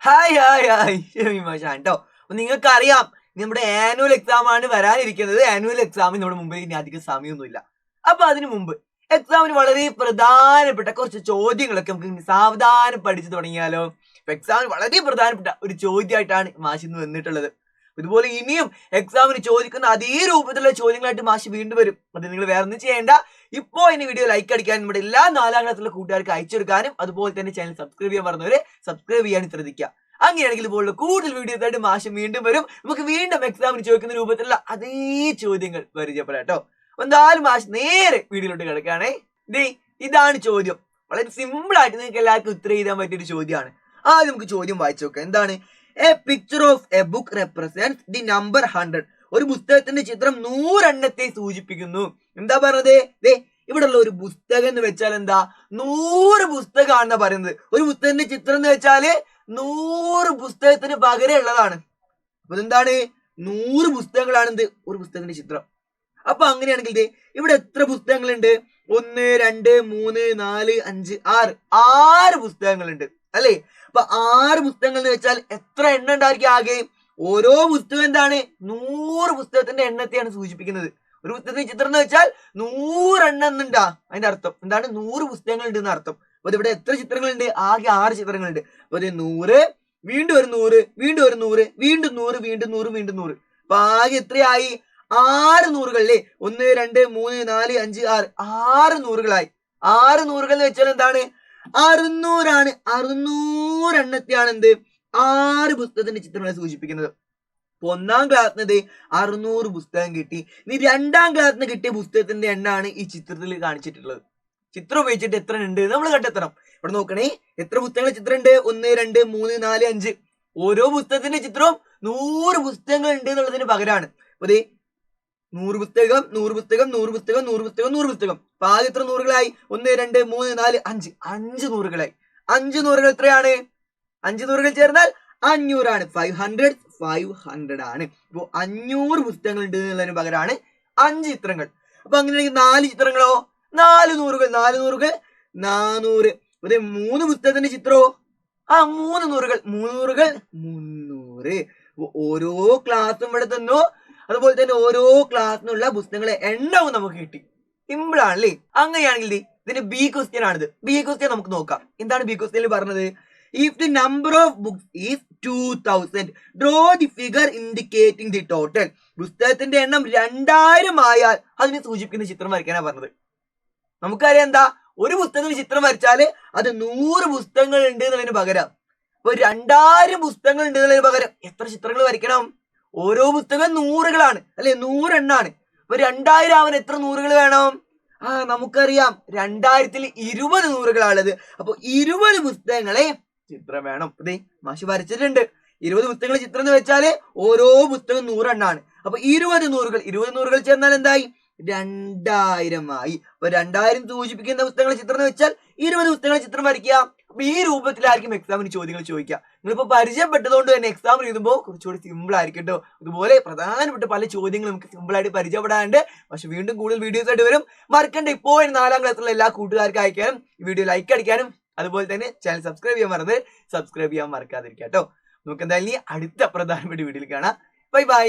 Hi hi hi ഷമീമാഷാൻ കേട്ടോ. അപ്പൊ നിങ്ങൾക്കറിയാം നമ്മുടെ ആനുവൽ എക്സാം ആണ് വരാനിരിക്കുന്നത്. ആനുവൽ എക്സാമിന് നമ്മുടെ മുമ്പിൽ ഇനി അധികം സമയമൊന്നുമില്ല. അപ്പൊ അതിനു മുമ്പ് എക്സാമിന് വളരെ പ്രധാനപ്പെട്ട കുറച്ച് ചോദ്യങ്ങളൊക്കെ നമുക്ക് സാവധാനം പഠിച്ചു തുടങ്ങിയാലോ. എക്സാമിന് വളരെ പ്രധാനപ്പെട്ട ഒരു ചോദ്യമായിട്ടാണ് മാഷ് ഇന്ന് വന്നിട്ടുള്ളത്. ഇതുപോലെ ഇനിയും എക്സാമിന് ചോദിക്കുന്ന അതേ രൂപത്തിലുള്ള ചോദ്യങ്ങളായിട്ട് മാഷ് വീണ്ടും വരും. അത് നിങ്ങൾ വേറെ ഒന്നും ചെയ്യേണ്ട. ഇപ്പോ ഇനി വീഡിയോ ലൈക്ക് അടിക്കാൻ നമ്മുടെ എല്ലാ 4ാം ക്ലാസ്സിലുള്ള കൂട്ടുകാർക്ക് അയച്ചെടുക്കാനും അതുപോലെ തന്നെ ചാനൽ സബ്സ്ക്രൈബ് ചെയ്യാൻ പറഞ്ഞവരെ സബ്സ്ക്രൈബ് ചെയ്യാനും ശ്രദ്ധിക്കുക. അങ്ങനെയാണെങ്കിൽ ഇതുപോലുള്ള കൂടുതൽ വീഡിയോസ് ആയിട്ട് മാഷ് വീണ്ടും വരും. നമുക്ക് വീണ്ടും എക്സാമിന് ചോദിക്കുന്ന രൂപത്തിലുള്ള അതേ ചോദ്യങ്ങൾ പരിചയപ്പെടാം കേട്ടോ. എന്തായാലും മാഷ് നേരെ വീഡിയോയിലോട്ട് കിടക്കുകയാണേ. ഇതാണ് ചോദ്യം. വളരെ സിമ്പിൾ ആയിട്ട് നിങ്ങൾക്ക് എല്ലാവർക്കും ഉത്തരം എഴുതാൻ പറ്റിയൊരു ചോദ്യമാണ്. ആദ്യം നമുക്ക് ചോദ്യം വായിച്ചു നോക്കാം. എന്താണ്? A picture of A book represent the number 100. ഒരു പുസ്തകത്തിന്റെ ചിത്രം 100 എണ്ണത്തെ സൂചിപ്പിക്കുന്നു. എന്താ പറഞ്ഞത്? ഇവിടെയുള്ള ഒരു പുസ്തകം എന്ന് വെച്ചാൽ എന്താ? 100 പുസ്തകമാണെന്നാ പറയുന്നത്. ഒരു പുസ്തകത്തിന്റെ ചിത്രം എന്ന് വെച്ചാല് 100 പുസ്തകത്തിന് പകരം ഉള്ളതാണ്. അപ്പൊ ഇതെന്താണ്? 100 പുസ്തകങ്ങളാണ് ഒരു പുസ്തകത്തിന്റെ ചിത്രം. അപ്പൊ അങ്ങനെയാണെങ്കിൽ ഇവിടെ എത്ര പുസ്തകങ്ങളുണ്ട്? 1 2 3 4 5 6 6 പുസ്തകങ്ങളുണ്ട് അല്ലേ? അപ്പൊ 6 പുസ്തകങ്ങൾ എന്ന് വെച്ചാൽ എത്ര എണ്ണം ഉണ്ടായിരിക്കും ആകെ? ഓരോ പുസ്തകം എന്താണ്? 100 പുസ്തകത്തിന്റെ എണ്ണത്തെയാണ് സൂചിപ്പിക്കുന്നത്. ഒരു പുസ്തകത്തിന്റെ ചിത്രം എന്ന് വെച്ചാൽ 100 എണ്ണം എന്നുണ്ടാ അതിന്റെ അർത്ഥം എന്താണ്? 100 പുസ്തകങ്ങൾ ഉണ്ട് എന്ന് അർത്ഥം. അപ്പൊ ഇവിടെ എത്ര ചിത്രങ്ങളുണ്ട്? ആകെ 6 ചിത്രങ്ങളുണ്ട്. അപ്പൊ 100 വീണ്ടും ഒരു 100 വീണ്ടും ഒരു 100 വീണ്ടും 100 വീണ്ടും 100 വീണ്ടും 100. അപ്പൊ ആകെ എത്രയായി? 6 100കൾ അല്ലേ? 1 2 3 4 5 6 6 100കളായി. 6 100കൾ എന്ന് വെച്ചാൽ എന്താണ്? 600 ആണ്. 600 എണ്ണത്തെയാണ് 6 പുസ്തകത്തിന്റെ ചിത്രങ്ങളെ സൂചിപ്പിക്കുന്നത്. അപ്പൊ 1ാം ക്ലാസ്സിന് 600 പുസ്തകം കിട്ടി. ഇനി 2ാം ക്ലാസ്സിന് കിട്ടിയ പുസ്തകത്തിന്റെ എണ്ണാണ് ഈ ചിത്രത്തിൽ കാണിച്ചിട്ടുള്ളത്. ചിത്രം ഉപയോഗിച്ചിട്ട് എത്ര ഉണ്ട് നമ്മൾ കണ്ടെത്തണം. ഇവിടെ നോക്കണേ, എത്ര പുസ്തകങ്ങളുടെ ചിത്രം ഉണ്ട്? 1 2 3 4 5. ഓരോ പുസ്തകത്തിന്റെ ചിത്രവും 100 പുസ്തകങ്ങൾ ഉണ്ട് എന്നുള്ളതിന് പകരമാണ്. അപ്പൊ 100 പുസ്തകം 100 പുസ്തകം 100 പുസ്തകം 100 പുസ്തകം 100 പുസ്തകം. അപ്പൊ ആദ്യം എത്ര 100കളായി? 1 2 3 4 5 5 100കളായി. 5 100കൾ എത്രയാണ്? 5 100കൾ ചേർന്നാൽ 500 ആണ്. 500 ആണ്. ഇപ്പൊ 500 പുസ്തകങ്ങൾ ഉണ്ട് എന്നുള്ളതിന് പകരമാണ് 5 ചിത്രങ്ങൾ. അപ്പൊ അങ്ങനെയാണെങ്കിൽ 4 ചിത്രങ്ങളോ? 4 100കൾ 4 100കൾ 400. 3 പുസ്തകത്തിന്റെ ചിത്രമോ? 3 100കൾ 3 100കൾ 300. ഓരോ ക്ലാസ്സും ഇവിടെ തന്നു. അതുപോലെ തന്നെ ഓരോ ക്ലാസ്സിനുള്ള പുസ്തകങ്ങളെ എണ്ണവും നമുക്ക് കിട്ടി. സിമ്പിൾ ആണല്ലേ? അങ്ങനെയാണെങ്കിൽ ഇതിന്റെ ബി ക്വസ്റ്റ്യൻ ആണിത്. ബി ക്വസ്റ്റ്യൻ നമുക്ക് നോക്കാം. എന്താണ് ബി ക്വസ്റ്റ്യനിൽ പറഞ്ഞത്? If the number of books is 2000 draw the figure indicating the total. പുസ്തകത്തിന്റെ എണ്ണം 2000 ആയാൽ അതിനെ സൂചിപ്പിക്കുന്ന ചിത്രം വരയ്ക്കാനാണ് പറഞ്ഞത്. നമുക്കറിയാം എന്താ? ഒരു പുസ്തകത്തിന് ചിത്രം വരച്ചാല് അത് 100 പുസ്തകങ്ങൾ ഉണ്ട് എന്നുള്ളതിന് പകരം ഇപ്പൊ 2000 പുസ്തകങ്ങൾ ഉണ്ട് എന്നുള്ളതിന് പകരം എത്ര ചിത്രങ്ങൾ വരയ്ക്കണം? ഓരോ പുസ്തകം 100കളാണ് അല്ലെ? 100 എണ്ണാണ്. അപ്പൊ 2000 ആവാൻ എത്ര 100കൾ വേണം? നമുക്കറിയാം 2000-ൽ 20 100കളാണുള്ളത്. അപ്പൊ 20 പുസ്തകങ്ങളെ ചിത്രം വേണം. മാഷ് വരച്ചിട്ടുണ്ട്. 20 പുസ്തകങ്ങളെ ചിത്രം എന്ന് വെച്ചാല് ഓരോ പുസ്തകം 100 എണ്ണാണ്. അപ്പൊ 20 100കൾ ചേർന്നാൽ എന്തായി? 2000 ആയി. അപ്പൊ 2000 സൂചിപ്പിക്കുന്ന പുസ്തകങ്ങളെ ചിത്രം എന്ന് വെച്ചാൽ 20 പുസ്തകങ്ങളെ ചിത്രം വരയ്ക്കുക. അപ്പൊ ഈ രൂപത്തിലായിരിക്കും എക്സാമിന് ചോദ്യങ്ങൾ ചോദിക്കുക. നിങ്ങളിപ്പോ പരിചയപ്പെട്ടതുകൊണ്ട് തന്നെ എക്സാം എഴുതുമ്പോൾ കുറച്ചുകൂടി സിമ്പിൾ ആയിരിക്കും കേട്ടോ. അതുപോലെ പ്രധാനപ്പെട്ട പല ചോദ്യങ്ങളും നമുക്ക് സിമ്പിൾ ആയിട്ട് പരിചയപ്പെടാണ്ട്. പക്ഷെ വീണ്ടും കൂടുതൽ വീഡിയോസ് ആയിട്ട് വരും. മറക്കണ്ട, ഇപ്പോൾ 4ാം ക്ലാസ്സിലുള്ള എല്ലാ കൂട്ടുകാർക്കും അയക്കാനും ഈ വീഡിയോ ലൈക്ക് അടിക്കാനും അതുപോലെ തന്നെ ചാനൽ സബ്സ്ക്രൈബ് ചെയ്യാൻ മറന്ന് സബ്സ്ക്രൈബ് ചെയ്യാൻ മറക്കാതിരിക്കുക കേട്ടോ. നമുക്ക് എന്തായാലും അടുത്ത പ്രധാനപ്പെട്ട വീഡിയോയിൽ കാണാം. Bye bye.